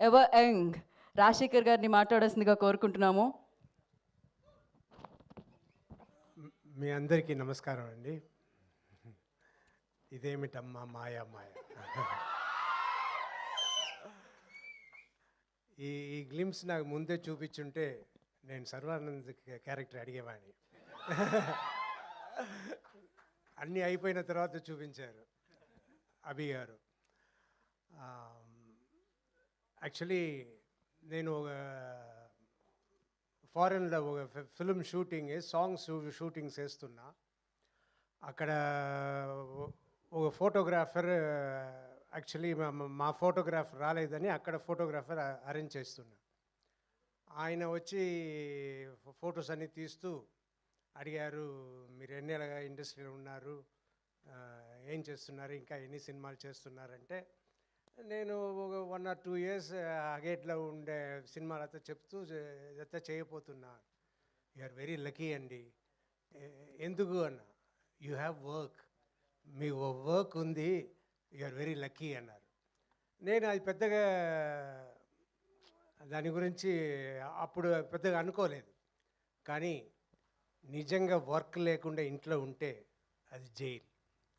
Ever young Rajasekhar గారిని మాట్లాడాల్సిందిగా కోరుకుంటున్నాము. మీ అందరికీ నమస్కారం అండి. ఇదేమిటమ్మా మాయా మాయ. ఈ ఈ గ్లిమ్స్ నాకు ముందే చూపించుంటే నేను సర్వానంద్ క్యారెక్టర్ అడిగేవాడిని. అన్నీ అయిపోయిన తర్వాత చూపించారు అభి గారు. యాక్చువల్లీ నేను ఒక ఫారెన్లో ఒక ఫిల్మ్ షూటింగ్ సాంగ్స్ షూటింగ్స్ వేస్తున్నా. అక్కడ ఒక ఫోటోగ్రాఫర్ యాక్చువల్లీ మా ఫోటోగ్రాఫ్ రాలేదని అక్కడ ఫోటోగ్రాఫర్ అరేంజ్ చేస్తున్నా. ఆయన వచ్చి ఫొటోస్ అన్నీ తీస్తూ అడిగారు, మీరు ఎన్నేళ్ళగా ఇండస్ట్రీలో ఉన్నారు, ఏం చేస్తున్నారు, ఇంకా ఎన్ని సినిమాలు చేస్తున్నారంటే నేను ఒక 1 or 2 years అగేట్లో ఉండే సినిమాలతో చెప్తూ ఇదంతా చేయబోతున్నా. యు ఆర్ వెరీ లక్కీ అండి. ఎందుకు అన్న, you have work, me work ఉంది, యు ఆర్ వెరీ లక్కీ అన్నారు. నేను అది పెద్దగా దాని గురించి అప్పుడు పెద్దగా అనుకోలేదు. కానీ నిజంగా వర్క్ లేకుండా ఇంట్లో ఉంటే అది జైలు.